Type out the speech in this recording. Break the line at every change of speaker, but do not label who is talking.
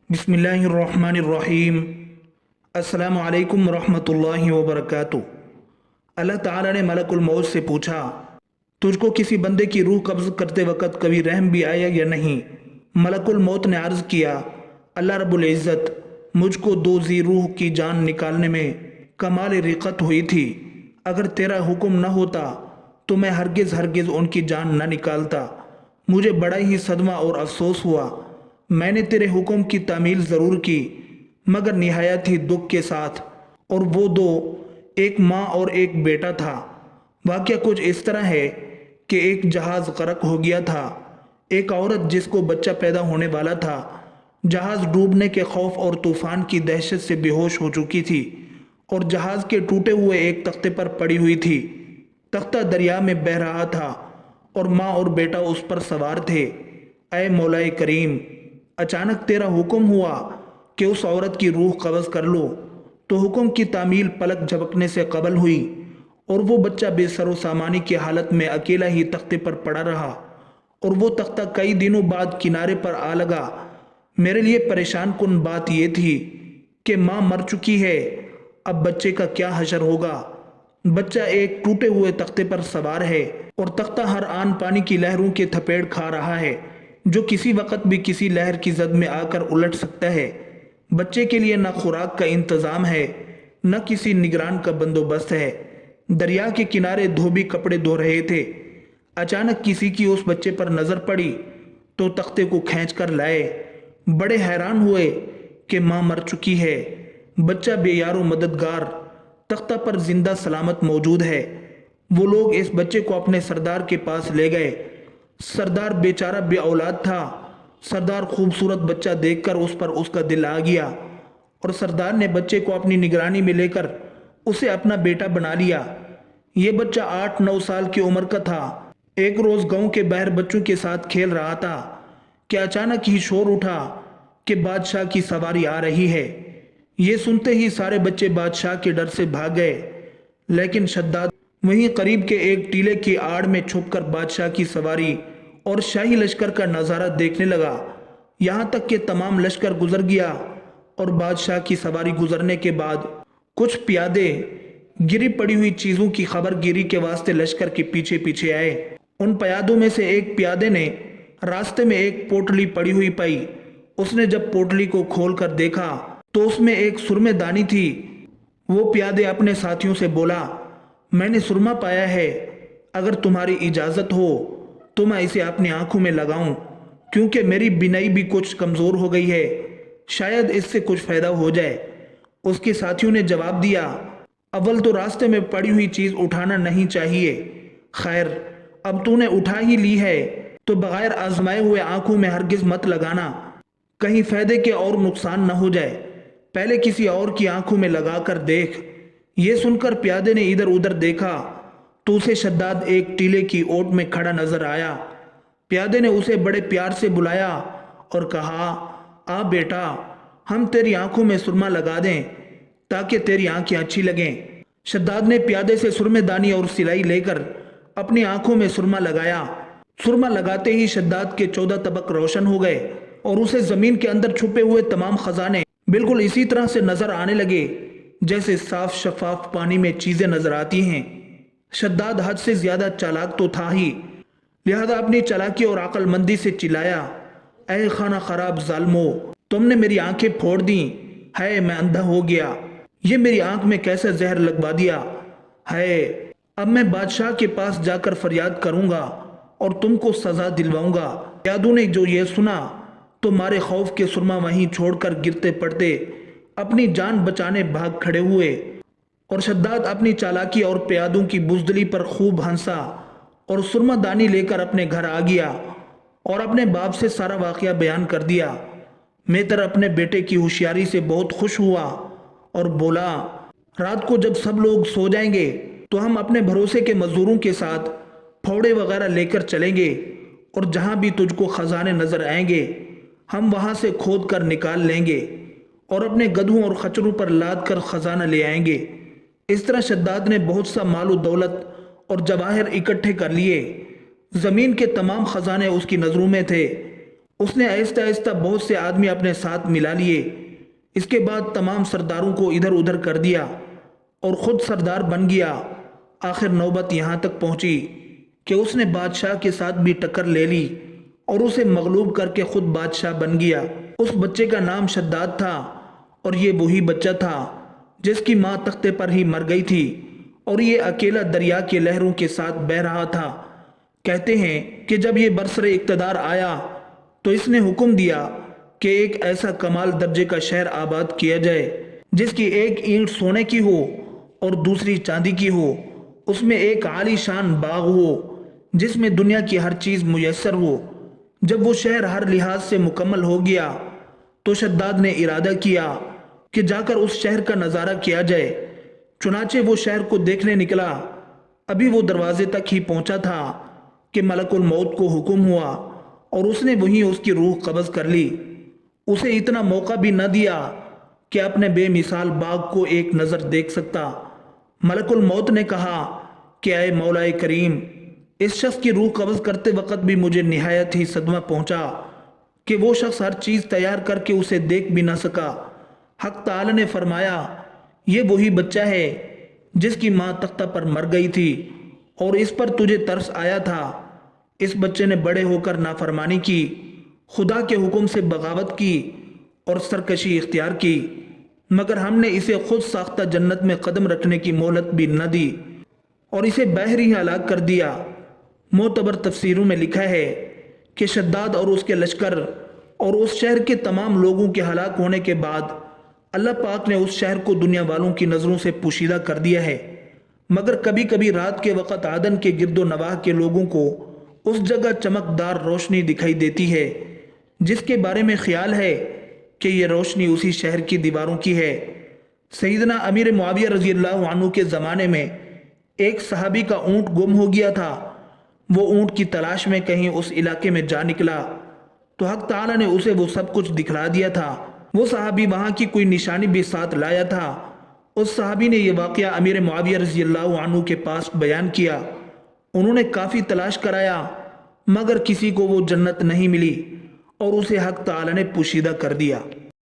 बिस्मिल्लाहिर्रहमानिर्रहीम। अस्सलामु अलैकुम वरहमतुल्लाहि वबरकातुह। अल्लाह ताला ने मलकुल मौत से पूछा, तुझको किसी बंदे की रूह कब्ज़ करते वक़्त कभी रहम भी आया या नहीं? मलकुल मौत ने अर्ज़ किया, अल्लाह रब्बुल इज़्ज़त, मुझको दो जी रूह की जान निकालने में कमाल रिक़त हुई थी। अगर तेरा हुक्म न होता तो मैं हरगिज़ हरगिज़ उनकी जान न निकालता। मुझे बड़ा ही सदमा और अफसोस हुआ। मैंने तेरे हुक्म की तामील ज़रूर की, मगर निहायत ही दुख के साथ। और वो दो, एक माँ और एक बेटा था। वाक़या कुछ इस तरह है कि एक जहाज़ गर्क हो गया था। एक औरत जिसको बच्चा पैदा होने वाला था, जहाज़ डूबने के खौफ और तूफ़ान की दहशत से बेहोश हो चुकी थी और जहाज़ के टूटे हुए एक तख्ते पर पड़ी हुई थी। तख्ता दरिया में बह रहा था और माँ और बेटा उस पर सवार थे। ऐ मौलाए करीम, अचानक तेरा हुक्म हुआ कि उस औरत की रूह कब्ज़ कर लो, तो हुक्म की तामील पलक झपकने से कबल हुई और वो बच्चा बेसरो सामानी की हालत में अकेला ही तख्ते पर पड़ा रहा और वो तख्ता कई दिनों बाद किनारे पर आ लगा। मेरे लिए परेशान कुन बात यह थी कि माँ मर चुकी है, अब बच्चे का क्या हशर होगा। बच्चा एक टूटे हुए तख्ते पर सवार है और तख्ता हर आन पानी की लहरों के थपेड़ खा रहा है, जो किसी वक्त भी किसी लहर की जद में आकर उलट सकता है। बच्चे के लिए न खुराक का इंतज़ाम है, न किसी निगरान का बंदोबस्त है। दरिया के किनारे धोबी कपड़े धो रहे थे। अचानक किसी की उस बच्चे पर नज़र पड़ी तो तख्ते को खींच कर लाए। बड़े हैरान हुए कि माँ मर चुकी है, बच्चा बेयारो मददगार तख्ता पर जिंदा सलामत मौजूद है। वो लोग इस बच्चे को अपने सरदार के पास ले गए। सरदार बेचारा बे औलाद था। सरदार खूबसूरत बच्चा देखकर उस पर उसका दिल आ गया और सरदार ने बच्चे को अपनी निगरानी में लेकर उसे अपना बेटा बना लिया। ये बच्चा 8-9 साल की उम्र का था। एक रोज गांव के बाहर बच्चों के साथ खेल रहा था कि अचानक ही शोर उठा कि बादशाह की सवारी आ रही है। ये सुनते ही सारे बच्चे बादशाह के डर से भाग गए, लेकिन शद्दाद वहीं करीब के एक टीले की आड़ में छुपकर बादशाह की सवारी और शाही लश्कर का नज़ारा देखने लगा। यहाँ तक कि तमाम लश्कर गुजर गया और बादशाह की सवारी गुजरने के बाद कुछ प्यादे गिरी पड़ी हुई चीज़ों की खबर गिरी के वास्ते लश्कर के पीछे पीछे आए। उन प्यादों में से एक प्यादे ने रास्ते में एक पोटली पड़ी हुई पाई। उसने जब पोटली को खोल कर देखा तो उसमें एक सुरमेदानी थी। वो प्यादे अपने साथियों से बोला, मैंने सुरमा पाया है, अगर तुम्हारी इजाज़त हो तो मैं इसे अपनी आंखों में लगाऊं, क्योंकि मेरी बिनाई भी कुछ कमज़ोर हो गई है, शायद इससे कुछ फ़ायदा हो जाए। उसके साथियों ने जवाब दिया, अव्वल तो रास्ते में पड़ी हुई चीज़ उठाना नहीं चाहिए। खैर, अब तूने उठा ही ली है तो बगैर आजमाए हुए आंखों में हरगिज़ मत लगाना, कहीं फ़ायदे के और नुकसान न हो जाए। पहले किसी और की आंखों में लगाकर देख। ये सुनकर प्यादे ने इधर उधर देखा तो उसे शद्दाद एक टीले की ओट में खड़ा नजर आया। प्यादे ने उसे बड़े प्यार से बुलाया और कहा, आ बेटा, हम तेरी आंखों में सुरमा लगा दें ताकि तेरी आंखें अच्छी लगें। शद्दाद ने प्यादे से सुरमेदानी और सिलाई लेकर अपनी आंखों में सुरमा लगाया। सुरमा लगाते ही शद्दाद के 14 तबक रोशन हो गए और उसे जमीन के अंदर छुपे हुए तमाम खजाने बिल्कुल इसी तरह से नजर आने लगे जैसे साफ शफाफ पानी में चीजें नजर आती हैं। शद्दाद हद से ज्यादा चालाक तो था ही, लिहाजा अपनी चालाकी और अक्लमंदी से चिल्लाया, ऐ खाना खराब जालमो, तुमने मेरी आंखें फोड़ दी है, मैं अंधा हो गया। ये मेरी आंख में कैसे जहर लगवा दिया है। अब मैं बादशाह के पास जाकर फरियाद करूंगा और तुमको सजा दिलवाऊंगा। यादू ने जो ये सुना तो मारे खौफ के सुरमा वहीं छोड़कर गिरते पड़ते अपनी जान बचाने भाग खड़े हुए और शद्दाद अपनी चालाकी और प्यादों की बुजदली पर खूब हंसा और सुरमा दानी लेकर अपने घर आ गया और अपने बाप से सारा वाकया बयान कर दिया। मेतर अपने बेटे की होशियारी से बहुत खुश हुआ और बोला, रात को जब सब लोग सो जाएंगे तो हम अपने भरोसे के मजदूरों के साथ फावड़े वगैरह लेकर चलेंगे और जहां भी तुझको खजाने नजर आएंगे हम वहां से खोद कर निकाल लेंगे और अपने गधों और खच्चरों पर लाद कर खजाना ले आएंगे। इस तरह शद्दाद ने बहुत सा माल दौलत और जवाहर इकट्ठे कर लिए। जमीन के तमाम खजाने उसकी नजरों में थे اس نے آہستہ آہستہ بہت سے آدمی اپنے ساتھ ملا لیے۔ اس کے بعد تمام سرداروں کو ادھر ادھر کر دیا اور خود سردار بن گیا۔ آخر نوبت یہاں تک پہنچی کہ اس نے بادشاہ کے ساتھ بھی ٹکر لے لی اور اسے مغلوب کر کے خود بادشاہ بن گیا۔ اس بچے کا نام شداد تھا اور یہ وہی بچہ تھا جس کی ماں تختے پر ہی مر گئی تھی اور یہ اکیلا دریا کے لہروں کے ساتھ بہہ رہا تھا۔ کہتے ہیں کہ جب یہ برسر اقتدار آیا تو اس نے حکم دیا کہ ایک ایسا کمال درجے کا شہر آباد کیا جائے جس کی ایک اینٹ سونے کی ہو اور دوسری چاندی کی ہو، اس میں ایک عالی شان باغ ہو جس میں دنیا کی ہر چیز میسر ہو۔ جب وہ شہر ہر لحاظ سے مکمل ہو گیا تو شداد نے ارادہ کیا کہ جا کر اس شہر کا نظارہ کیا جائے۔ چنانچہ وہ شہر کو دیکھنے نکلا۔ ابھی وہ دروازے تک ہی پہنچا تھا کہ ملک الموت کو حکم ہوا اور اس نے وہیں اس کی روح قبض کر لی۔ اسے اتنا موقع بھی نہ دیا کہ اپنے بے مثال باغ کو ایک نظر دیکھ سکتا۔ ملک الموت نے کہا کہ اے مولا کریم، اس شخص کی روح قبض کرتے وقت بھی مجھے نہایت ہی صدمہ پہنچا کہ وہ شخص ہر چیز تیار کر کے اسے دیکھ بھی نہ سکا۔ حق تعالی نے فرمایا، یہ وہی بچہ ہے جس کی ماں تختہ پر مر گئی تھی اور اس پر تجھے ترس آیا تھا۔ اس بچے نے بڑے ہو کر نافرمانی کی، خدا کے حکم سے بغاوت کی اور سرکشی اختیار کی، مگر ہم نے اسے خود ساختہ جنت میں قدم رکھنے کی مہلت بھی نہ دی اور اسے بحر ہی ہلاک کر دیا۔ معتبر تفسیروں میں لکھا ہے کہ شداد اور اس کے لشکر اور اس شہر کے تمام لوگوں کے ہلاک ہونے کے بعد اللہ پاک نے اس شہر کو دنیا والوں کی نظروں سے پوشیدہ کر دیا ہے، مگر کبھی کبھی رات کے وقت عدن کے گرد و نواح کے لوگوں کو اس جگہ چمکدار روشنی دکھائی دیتی ہے جس کے بارے میں خیال ہے کہ یہ روشنی اسی شہر کی دیواروں کی ہے۔ سیدنا امیر معاویہ رضی اللہ عنہ کے زمانے میں ایک صحابی کا اونٹ گم ہو گیا تھا۔ وہ اونٹ کی تلاش میں کہیں اس علاقے میں جا نکلا تو حق تعالی نے اسے وہ سب کچھ دکھلا دیا تھا۔ وہ صحابی وہاں کی کوئی نشانی بھی ساتھ لایا تھا۔ اس صحابی نے یہ واقعہ امیر معاویہ رضی اللہ عنہ کے پاس بیان کیا۔ انہوں نے کافی تلاش کرایا مگر کسی کو وہ جنت نہیں ملی اور اسے حق تعالی نے پوشیدہ کر دیا۔